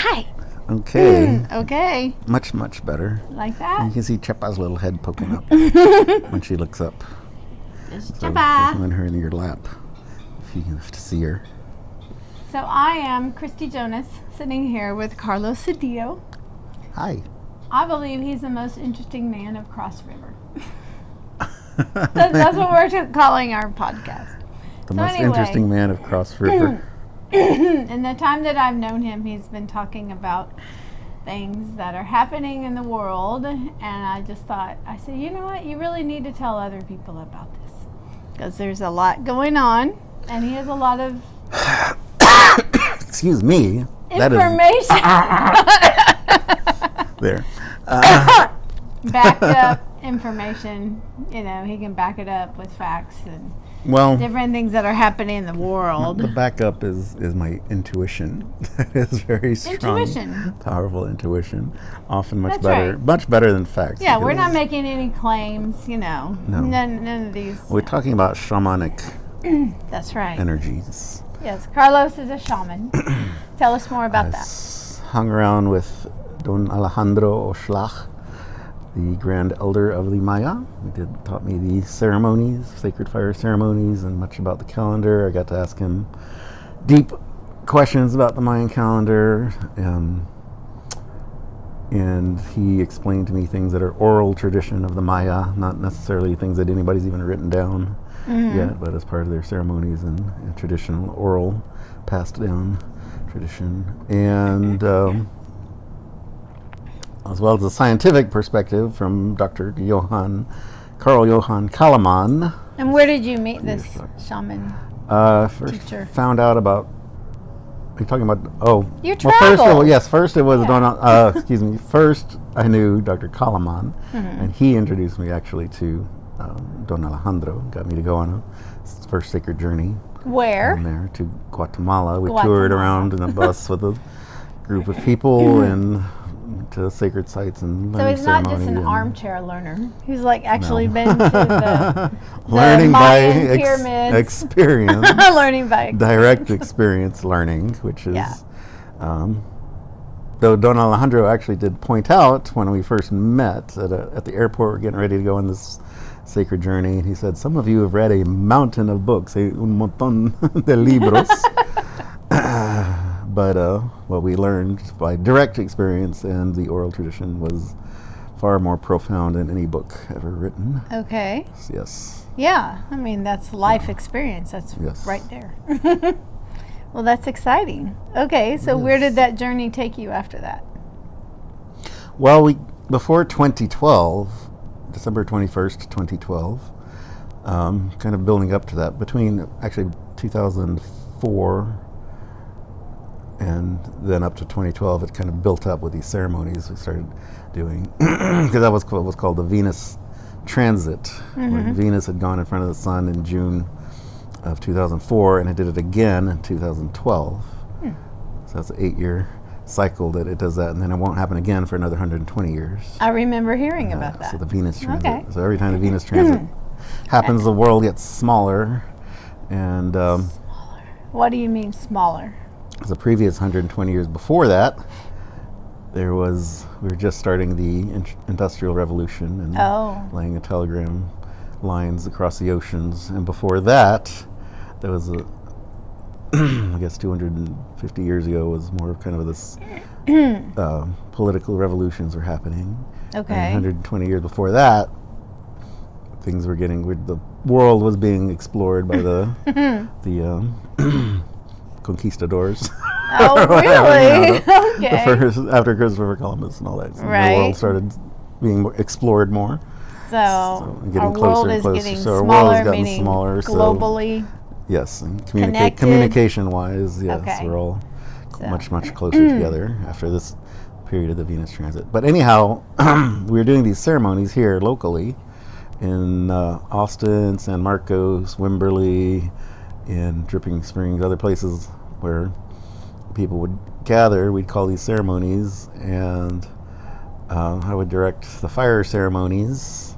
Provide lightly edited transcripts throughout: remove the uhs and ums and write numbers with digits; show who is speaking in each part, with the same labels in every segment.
Speaker 1: Hi.
Speaker 2: Okay.
Speaker 1: Okay.
Speaker 2: Much better.
Speaker 1: Like that?
Speaker 2: You can see Chepa's little head poking up when she looks up.
Speaker 1: There's
Speaker 2: So
Speaker 1: Chepa.
Speaker 2: put her in your lap if you have to see her.
Speaker 1: So I am Kristy Jonas, sitting here with Carlos Cedillo.
Speaker 2: Hi.
Speaker 1: I believe he's the most interesting man of Cross River. That's what we're calling our podcast.
Speaker 2: The most interesting man of Cross River.
Speaker 1: In the time that I've known him, he's been talking about things that are happening in the world, and I just thought, I said, you know what, you really need to tell other people about this, because there's a lot going on, and he has a lot of
Speaker 2: excuse me,
Speaker 1: information.
Speaker 2: There.
Speaker 1: Backed up information. You know, he can back it up with facts and different things that are happening in the world.
Speaker 2: The backup is my intuition. That is very strong.
Speaker 1: Intuition.
Speaker 2: Powerful intuition. Often much
Speaker 1: That's
Speaker 2: better.
Speaker 1: right.
Speaker 2: Much better than facts.
Speaker 1: Yeah, we're not making any claims, you know.
Speaker 2: No.
Speaker 1: None of these.
Speaker 2: We're talking about shamanic
Speaker 1: That's right.
Speaker 2: energies.
Speaker 1: Yes, Carlos is a shaman. Tell us more about that.
Speaker 2: Hung around with Don Alejandro Oxlack, the Grand Elder of the Maya. He taught me the ceremonies, sacred fire ceremonies, and much about the calendar. I got to ask him deep questions about the Mayan calendar, and he explained to me things that are oral tradition of the Maya, not necessarily things that anybody's even written down yet, but as part of their ceremonies and traditional oral passed down tradition. And as well as a scientific perspective from Dr. Carl Johan Kalaman.
Speaker 1: And where did you meet this shaman
Speaker 2: First
Speaker 1: teacher?
Speaker 2: Found out about, are you talking about,
Speaker 1: Your
Speaker 2: travels. First it was,
Speaker 1: Yeah.
Speaker 2: First I knew Dr. Kalaman, and he introduced me actually to Don Alejandro, got me to go on a first sacred journey.
Speaker 1: Where?
Speaker 2: Down there to Guatemala. We toured around in a bus with a group of people and to sacred sites and
Speaker 1: So
Speaker 2: learning
Speaker 1: he's not
Speaker 2: ceremony
Speaker 1: just an
Speaker 2: and
Speaker 1: armchair learner. He's like actually been to the
Speaker 2: learning by
Speaker 1: Mayan pyramids.
Speaker 2: experience.
Speaker 1: Learning by experience.
Speaker 2: Direct experience learning, which is though Don Alejandro actually did point out when we first met at the airport, we're getting ready to go on this sacred journey, and he said, some of you have read a mountain of books, un montón de libros. But what we learned by direct experience and the oral tradition was far more profound than any book ever written.
Speaker 1: Okay.
Speaker 2: Yes.
Speaker 1: Yeah, I mean, that's life experience. That's right there. Well, that's exciting. Okay, so where did that journey take you after that?
Speaker 2: Well, before 2012, December 21st, 2012, kind of building up to that, between actually 2004 and then up to 2012, it kind of built up with these ceremonies we started doing, because that was what was called the Venus transit, when Venus had gone in front of the sun in June of 2004, and it did it again in 2012. So that's an 8-year cycle that it does that, and then it won't happen again for another 120 years.
Speaker 1: I remember hearing about that.
Speaker 2: So the Venus transit.
Speaker 1: Okay.
Speaker 2: So every time the Venus transit happens, the world gets smaller, and
Speaker 1: Smaller. What do you mean smaller?
Speaker 2: the previous 120 years before that, we were just starting the Industrial Revolution and laying the telegram lines across the oceans, and before that, there was I guess 250 years ago was more kind of this political revolutions were happening.
Speaker 1: Okay.
Speaker 2: And 120 years before that, things were the world was being explored by the conquistadors.
Speaker 1: Oh, really? Okay.
Speaker 2: The first, after Christopher Columbus and all that. So the world started being explored more.
Speaker 1: So
Speaker 2: getting
Speaker 1: our
Speaker 2: closer
Speaker 1: world
Speaker 2: and
Speaker 1: is
Speaker 2: closer.
Speaker 1: getting
Speaker 2: So our
Speaker 1: smaller,
Speaker 2: world has gotten
Speaker 1: meaning
Speaker 2: smaller.
Speaker 1: globally.
Speaker 2: Yes, and
Speaker 1: Connected.
Speaker 2: communication-wise, yes,
Speaker 1: Okay.
Speaker 2: we're all much closer together after this period of the Venus transit. But anyhow, we were doing these ceremonies here locally in Austin, San Marcos, Wimberley, in Dripping Springs, other places where people would gather. We'd call these ceremonies, and I would direct the fire ceremonies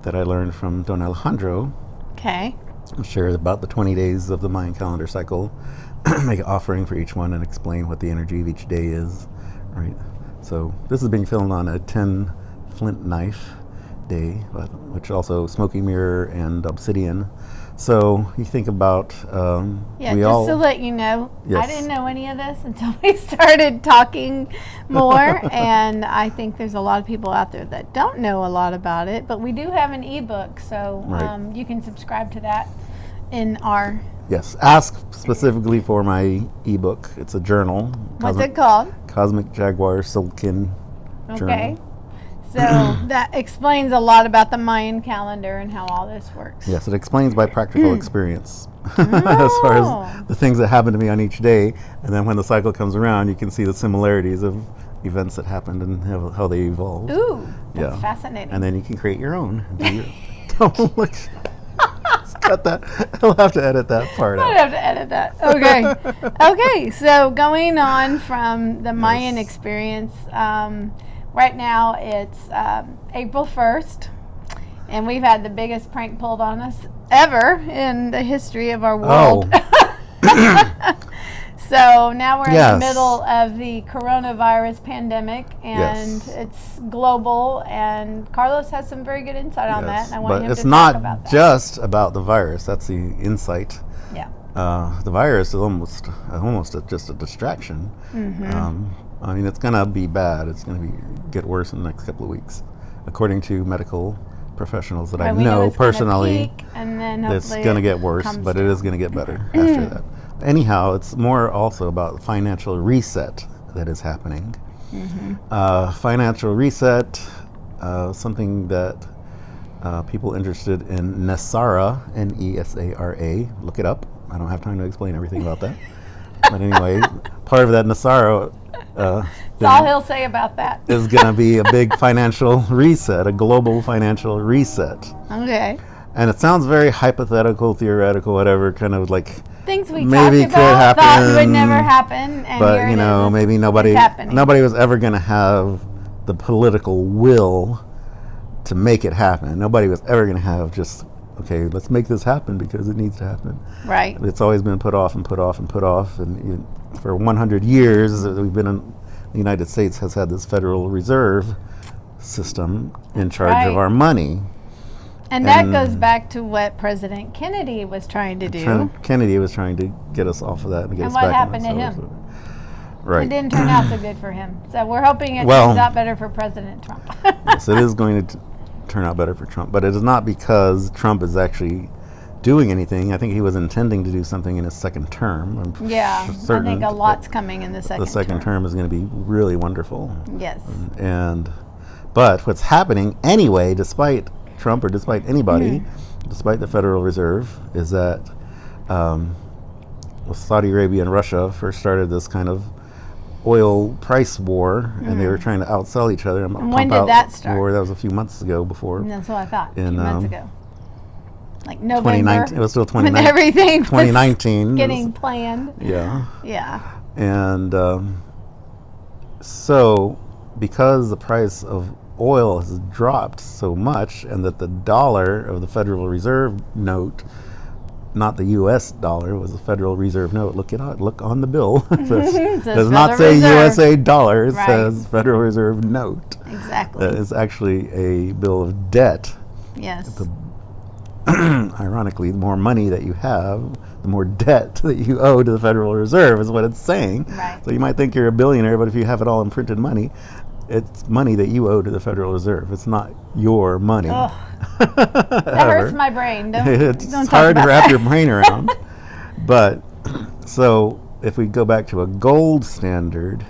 Speaker 2: that I learned from Don Alejandro.
Speaker 1: Okay.
Speaker 2: I'm sure about the 20 days of the Mayan calendar cycle make an offering for each one and explain what the energy of each day is, right? So this is being filmed on a 10 flint knife day, which also smoky mirror and obsidian. So you think about
Speaker 1: just to let you know,
Speaker 2: Yes.
Speaker 1: I didn't know any of this until we started talking more, and I think there's a lot of people out there that don't know a lot about it, but we do have an ebook, so
Speaker 2: Right.
Speaker 1: you can subscribe to that in our...
Speaker 2: Yes, ask specifically for my ebook. It's a journal.
Speaker 1: What's it called?
Speaker 2: Cosmic Jaguar Silken Journal.
Speaker 1: Okay. So that explains a lot about the Mayan calendar and how all this works.
Speaker 2: Yes, it explains by practical experience as far as the things that happen to me on each day, and then when the cycle comes around, you can see the similarities of events that happened and how they evolved.
Speaker 1: Ooh, that's fascinating.
Speaker 2: And then you can create your own. Don't look. Cut that. I'll have to edit that part out.
Speaker 1: I'd have to edit that. Okay. Okay, so going on from the Mayan experience, right now it's April 1st, and we've had the biggest prank pulled on us ever in the history of our world. So now we're in the middle of the coronavirus pandemic, and it's global, and Carlos has some very good insight on that, and I want him to talk about that.
Speaker 2: But it's not just about the virus. That's the insight.
Speaker 1: Yeah.
Speaker 2: The virus is almost just a distraction. I mean, it's going to be bad. It's going to get worse in the next couple of weeks, according to medical professionals that I know personally.
Speaker 1: And then
Speaker 2: it's going to get worse, but it is going to get better after that. Anyhow, it's more also about the financial reset that is happening. Financial reset, something that people interested in NESARA, N-E-S-A-R-A, look it up. I don't have time to explain everything about that. But anyway, part of that NESARA
Speaker 1: that's all he'll say about that.
Speaker 2: is going to be a big financial reset, a global financial reset.
Speaker 1: Okay.
Speaker 2: And it sounds very hypothetical, theoretical, whatever, kind of like
Speaker 1: things we
Speaker 2: maybe
Speaker 1: talked
Speaker 2: could
Speaker 1: about,
Speaker 2: happen,
Speaker 1: thought would never happen, and
Speaker 2: but
Speaker 1: here
Speaker 2: you know,
Speaker 1: it is.
Speaker 2: maybe nobody was ever going to have the political will to make it happen. Nobody was ever going to have just, okay, let's make this happen because it needs to happen.
Speaker 1: Right.
Speaker 2: It's always been put off and put off and put off, and even for 100 years we've been in the United States has had this Federal Reserve system in charge of our money.
Speaker 1: And that goes back to what President Kennedy was trying to do.
Speaker 2: Kennedy was trying to get us off of that and get us back.
Speaker 1: And what happened to him?
Speaker 2: So, right.
Speaker 1: It didn't turn out so good for him. So we're hoping it turns out better for President Trump.
Speaker 2: Yes, it is going to turn out better for Trump, but it is not because Trump is actually doing anything. I think he was intending to do something in his second term. I
Speaker 1: think a lot's coming in the second term.
Speaker 2: The second term is going to be really wonderful.
Speaker 1: Yes.
Speaker 2: But what's happening anyway, despite Trump or despite anybody, despite the Federal Reserve, is that Saudi Arabia and Russia first started this kind of oil price war, and they were trying to outsell each other.
Speaker 1: And when did that start?
Speaker 2: War. That was a few months ago before.
Speaker 1: And that's what I thought, a few months ago. Like November.
Speaker 2: 2019. It was still 2019.
Speaker 1: When everything
Speaker 2: 2019
Speaker 1: was getting planned.
Speaker 2: Yeah.
Speaker 1: Yeah.
Speaker 2: And so because the price of oil has dropped so much, and that the dollar of the Federal Reserve note, not the U.S. dollar, was the Federal Reserve note. Look on the bill. It does not say USA dollar. It says Federal Reserve note.
Speaker 1: Exactly.
Speaker 2: It's actually a bill of debt.
Speaker 1: Yes.
Speaker 2: Ironically, the more money that you have, the more debt that you owe to the Federal Reserve is what it's saying.
Speaker 1: Right.
Speaker 2: So you might think you're a billionaire, but if you have it all in printed money, it's money that you owe to the Federal Reserve. It's not your money.
Speaker 1: That hurts my brain.
Speaker 2: It's
Speaker 1: don't
Speaker 2: hard to wrap
Speaker 1: that.
Speaker 2: your brain around. But so if we go back to a gold standard,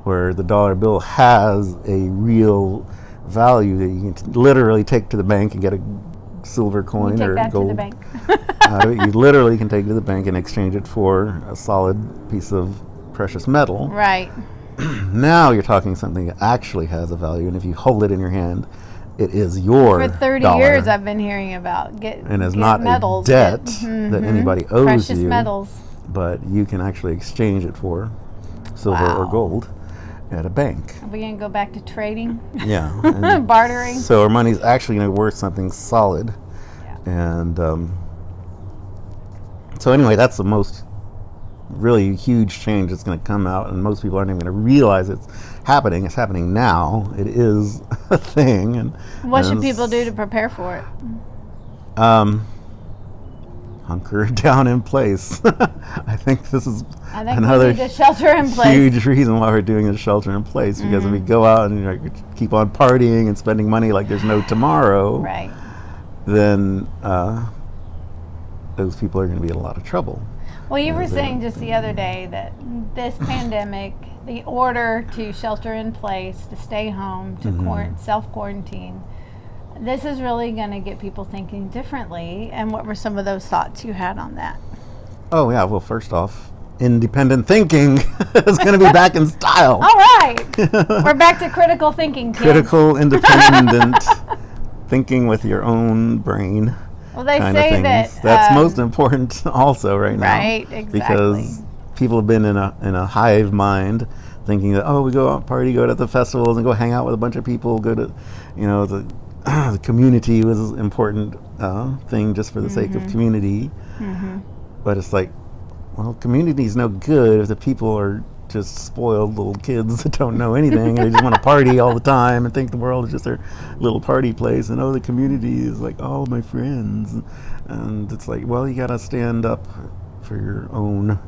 Speaker 2: where the dollar bill has a real value that you can literally take to the bank and get a silver coin or gold.
Speaker 1: To the bank.
Speaker 2: You literally can take it to the bank and exchange it for a solid piece of precious metal.
Speaker 1: Right.
Speaker 2: Now you're talking something that actually has a value, and if you hold it in your hand, it is your
Speaker 1: For 30
Speaker 2: dollar,
Speaker 1: years I've been hearing about
Speaker 2: and it's not
Speaker 1: metals,
Speaker 2: a debt that anybody owes
Speaker 1: precious
Speaker 2: you.
Speaker 1: metals.
Speaker 2: But you can actually exchange it for silver or gold at a bank.
Speaker 1: Are we going to go back to trading?
Speaker 2: Yeah.
Speaker 1: Bartering?
Speaker 2: So our money's actually going to be worth something solid.
Speaker 1: Yeah.
Speaker 2: And so anyway, that's the most really huge change that's going to come out, and most people aren't even going to realize it's happening. It's happening now. It is a thing. And
Speaker 1: what should people do to prepare for it?
Speaker 2: Hunker down in place. I think this is another
Speaker 1: we need to shelter in place.
Speaker 2: Huge reason why we're doing the shelter in place, because if we go out and keep on partying and spending money like there's no tomorrow,
Speaker 1: right,
Speaker 2: then those people are going to be in a lot of trouble.
Speaker 1: Well, you were saying just the other day that this pandemic, the order to shelter in place, to stay home, to self-quarantine, this is really going to get people thinking differently. And what were some of those thoughts you had on that?
Speaker 2: Oh, yeah. Well, first off, independent thinking is going to be back in style.
Speaker 1: All right. We're back to critical thinking, kids.
Speaker 2: Critical, independent thinking with your own brain.
Speaker 1: Well, they say that
Speaker 2: that's most important also right now.
Speaker 1: Right, exactly.
Speaker 2: Because people have been in a hive mind, thinking that, we go out party, go to the festivals, and go hang out with a bunch of people, go to, the community was an important thing just for the sake of community. But it's like, well, community is no good if the people are just spoiled little kids that don't know anything and they just want to party all the time and think the world is just their little party place, and the community is like all my friends. And it's like, well, you got to stand up for your own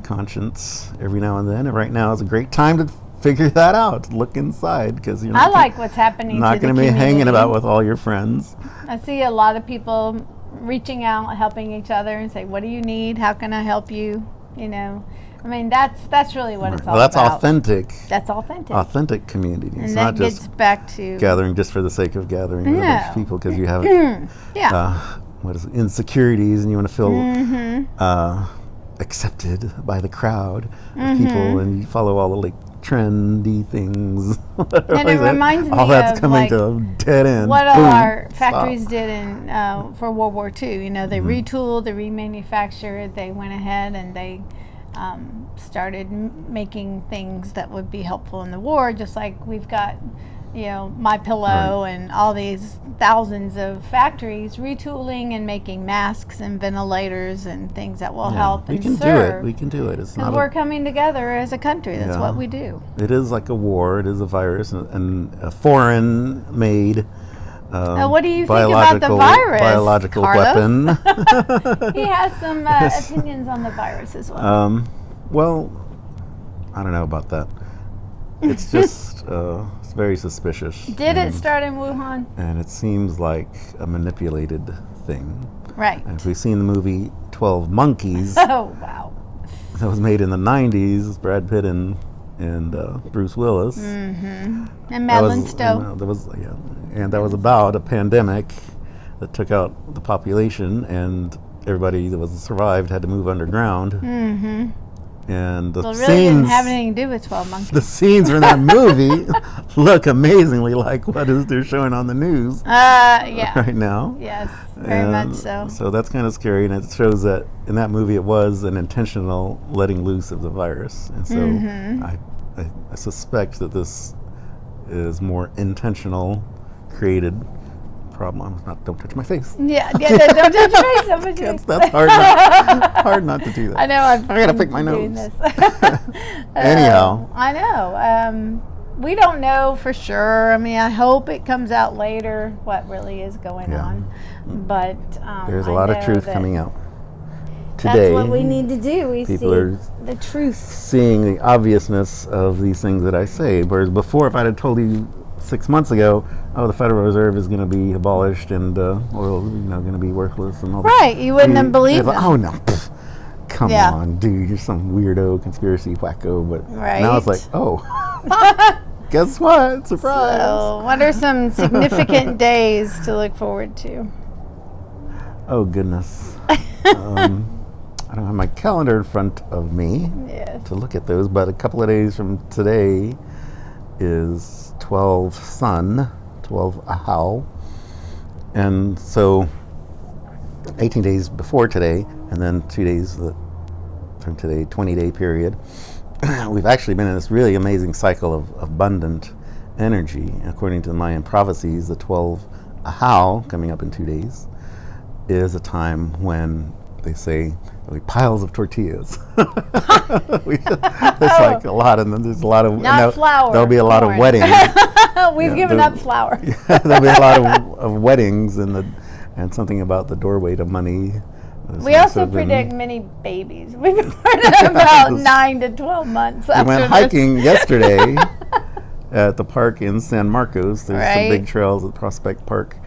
Speaker 2: conscience every now and then, and right now is a great time to figure that out. Look inside, because you're not
Speaker 1: like what's happening.
Speaker 2: Not going to be hanging about with all your friends.
Speaker 1: I see a lot of people reaching out, helping each other, and say, "What do you need? How can I help you?" I mean, that's really what it's all about.
Speaker 2: Well, that's authentic.
Speaker 1: That's authentic.
Speaker 2: Authentic community.
Speaker 1: And
Speaker 2: it's
Speaker 1: that
Speaker 2: not
Speaker 1: gets
Speaker 2: just
Speaker 1: back to
Speaker 2: gathering just for the sake of gathering with a bunch of people because you have insecurities and you want to feel accepted by the crowd of people, and you follow all the trendy things.
Speaker 1: And it reminds me
Speaker 2: all that's
Speaker 1: of
Speaker 2: coming to a dead end.
Speaker 1: What all our factories did for World War II. They retooled, they remanufactured, they went ahead and they started making things that would be helpful in the war, just like we've got My Pillow and all these thousands of factories retooling and making masks and ventilators and things that will help and serve.
Speaker 2: We can do it. It's not.
Speaker 1: We're coming together as a country. That's what we do.
Speaker 2: It is like a war. It is a virus and a foreign-made.
Speaker 1: Now, what do you think about the virus,
Speaker 2: biological
Speaker 1: Carlos?
Speaker 2: weapon?
Speaker 1: He has some opinions on the virus as well.
Speaker 2: Well, I don't know about that. It's just it's very suspicious.
Speaker 1: Did it start in Wuhan?
Speaker 2: And it seems like a manipulated thing.
Speaker 1: Right.
Speaker 2: And if we've seen the movie 12 Monkeys,
Speaker 1: oh wow,
Speaker 2: that was made in the 90s, Brad Pitt and Bruce Willis,
Speaker 1: and Madeline Stowe.
Speaker 2: And that was about a pandemic that took out the population, and everybody that survived had to move underground. And the
Speaker 1: really didn't have anything to do with 12 Monkeys.
Speaker 2: The scenes from that movie look amazingly like what is they're showing on the news right now.
Speaker 1: Yes, very much so.
Speaker 2: So that's kind of scary, and it shows that in that movie it was an intentional letting loose of the virus. And so I suspect that this is more intentional, created problem. Don't touch my face.
Speaker 1: Yeah, don't touch your face. Don't touch your face.
Speaker 2: That's hard not to do that.
Speaker 1: I know.
Speaker 2: I gotta pick my nose.
Speaker 1: Anyhow. I know. We don't know for sure. I mean, I hope it comes out later what really is going on. But
Speaker 2: there's a lot of truth coming out today.
Speaker 1: That's what we need to do. We
Speaker 2: People
Speaker 1: see
Speaker 2: are
Speaker 1: the truth.
Speaker 2: Seeing the obviousness of these things that I say. Whereas before, if I had told you 6 months ago, the Federal Reserve is going to be abolished and oil, going to be worthless and all that.
Speaker 1: Right, you wouldn't have believed them.
Speaker 2: Oh no, come on, dude, you're some weirdo conspiracy wacko. But now it's like, guess what? Surprise!
Speaker 1: So, what are some significant days to look forward to?
Speaker 2: Oh goodness, I don't have my calendar in front of me to look at those, but a couple of days from today is 12 Sun, 12 Ahau, and so 18 days before today, and then 2 days from today, 20-day period, we've actually been in this really amazing cycle of abundant energy. According to the Mayan prophecies, the 12 Ahau, coming up in 2 days, is a time when they say piles of tortillas. There's like a lot, and then there's a lot of
Speaker 1: Not flour.
Speaker 2: There'll be a lot of
Speaker 1: corn.
Speaker 2: weddings.
Speaker 1: We've given up flour.
Speaker 2: There'll be a lot of weddings, and something about the doorway to money.
Speaker 1: We also predict many babies. We've been about 9 to 12 months after
Speaker 2: We went
Speaker 1: this.
Speaker 2: hiking yesterday at the park in San Marcos. There's some big trails at Prospect Park.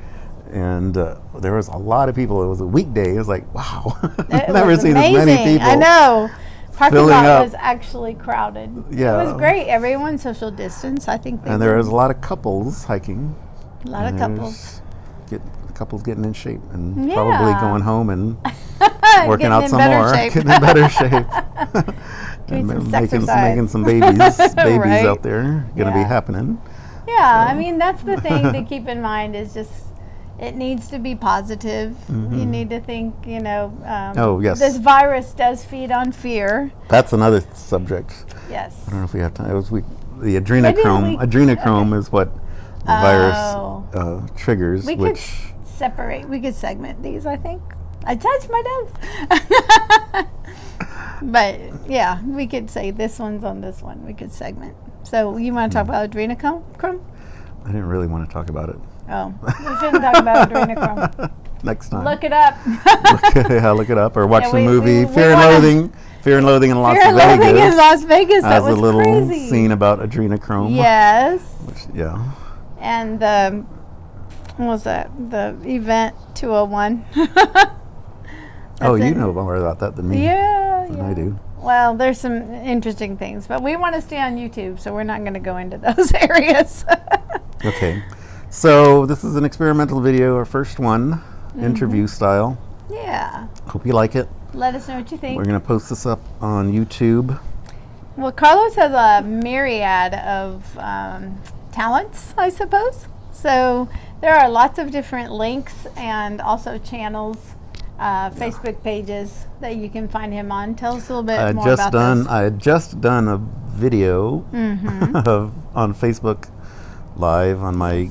Speaker 2: And there was a lot of people. It was a weekday. It was like, wow. I've never seen as many people.
Speaker 1: I know. Parking lot
Speaker 2: up.
Speaker 1: was actually crowded.
Speaker 2: Yeah.
Speaker 1: It was great. Everyone social distance. I think.
Speaker 2: And there was a lot of couples hiking.
Speaker 1: A lot of couples.
Speaker 2: Couples getting in shape and probably going home and working out some
Speaker 1: better
Speaker 2: more.
Speaker 1: shape.
Speaker 2: Getting in better shape.
Speaker 1: Doing some
Speaker 2: making
Speaker 1: exercise.
Speaker 2: some babies
Speaker 1: Right.
Speaker 2: out there. Going to be happening.
Speaker 1: Yeah, I mean, that's the thing to keep in mind is just it needs to be positive.
Speaker 2: Mm-hmm.
Speaker 1: You need to think,
Speaker 2: yes.
Speaker 1: this virus does feed on fear.
Speaker 2: That's another subject.
Speaker 1: Yes.
Speaker 2: I don't know if we have time. The adrenochrome. Adrenochrome is what the virus triggers.
Speaker 1: We could separate. We could segment these, I think. I touched my nose. But, yeah, we could say this one's on this one. We could segment. So you want to talk about adrenochrome?
Speaker 2: I didn't really want to talk about it.
Speaker 1: Oh, we shouldn't talk about adrenochrome.
Speaker 2: Next time.
Speaker 1: Look it up.
Speaker 2: Look it up, or watch the
Speaker 1: we
Speaker 2: movie
Speaker 1: we
Speaker 2: Fear and Loathing. Fear and Loathing in Las
Speaker 1: Fear and
Speaker 2: Vegas.
Speaker 1: Loathing in Las Vegas. That
Speaker 2: Has
Speaker 1: was
Speaker 2: a little
Speaker 1: crazy.
Speaker 2: scene about adrenochrome.
Speaker 1: Yes.
Speaker 2: Yeah.
Speaker 1: And what was that? The event 201.
Speaker 2: Oh, you know more about that than me.
Speaker 1: Yeah.
Speaker 2: Than I do.
Speaker 1: Well, there's some interesting things, but we want to stay on YouTube, so we're not going to go into those areas.
Speaker 2: Okay. So this is an experimental video, our first one, interview style.
Speaker 1: Yeah.
Speaker 2: Hope you like it.
Speaker 1: Let us know what you think.
Speaker 2: We're going to post this up on YouTube.
Speaker 1: Well, Carlos has a myriad of talents, I suppose. So there are lots of different links and also channels, Facebook pages that you can find him on. Tell us a little bit more about this.
Speaker 2: I had just done a video on Facebook Live on my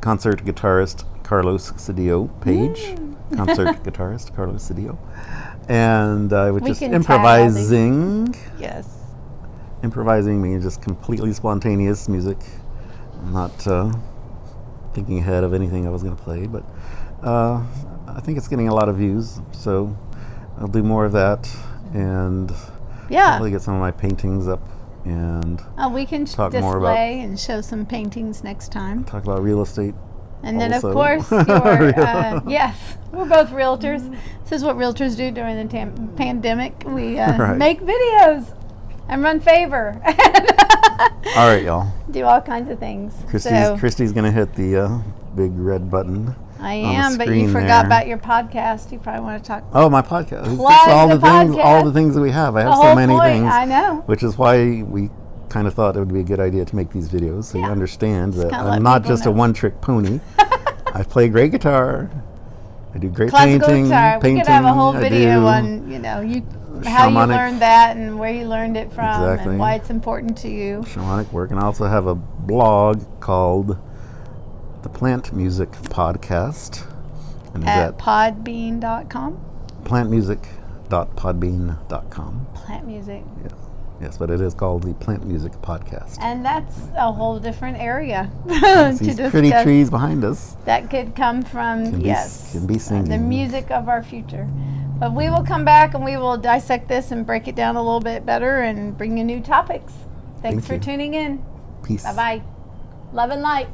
Speaker 2: concert guitarist Carlos Cedillo page. Concert guitarist Carlos Cedillo. And I was just improvising.
Speaker 1: Yes.
Speaker 2: Improvising means just completely spontaneous music. I'm not thinking ahead of anything I was going to play, but I think it's getting a lot of views, so I'll do more of that and probably get some of my paintings up and
Speaker 1: we can
Speaker 2: talk more about
Speaker 1: and show some paintings next time.
Speaker 2: Talk about real estate.
Speaker 1: And then,
Speaker 2: also.
Speaker 1: of course, yes, we're both realtors. This is what realtors do during the pandemic. We make videos and run favor.
Speaker 2: All right, y'all.
Speaker 1: Do all kinds of things.
Speaker 2: Kristy's going to hit the big red button.
Speaker 1: I am, but you forgot about your podcast. You probably want to talk.
Speaker 2: Oh, my podcast.
Speaker 1: Plug
Speaker 2: all
Speaker 1: the
Speaker 2: things,
Speaker 1: podcast.
Speaker 2: all the things that we have. I have
Speaker 1: The
Speaker 2: so
Speaker 1: whole
Speaker 2: many
Speaker 1: point,
Speaker 2: things.
Speaker 1: I know.
Speaker 2: Which is why we kind of thought it would be a good idea to make these videos, so you understand that I'm not just a one-trick pony. I play great guitar. I do great painting.
Speaker 1: Guitar. We could have a whole video on, how you learned that and where you learned it from and why it's important to you.
Speaker 2: Shamanic work, and I also have a blog called the Plant Music Podcast. And
Speaker 1: at podbean.com.
Speaker 2: Plantmusic.podbean.com.
Speaker 1: Plant music.
Speaker 2: Yes, but it is called the Plant Music Podcast.
Speaker 1: And that's a whole different area
Speaker 2: These pretty trees behind us.
Speaker 1: That could come from,
Speaker 2: can be singing.
Speaker 1: The music of our future. But we will come back and we will dissect this and break it down a little bit better and bring you new topics. Thanks for tuning in.
Speaker 2: Peace.
Speaker 1: Bye-bye. Love and light.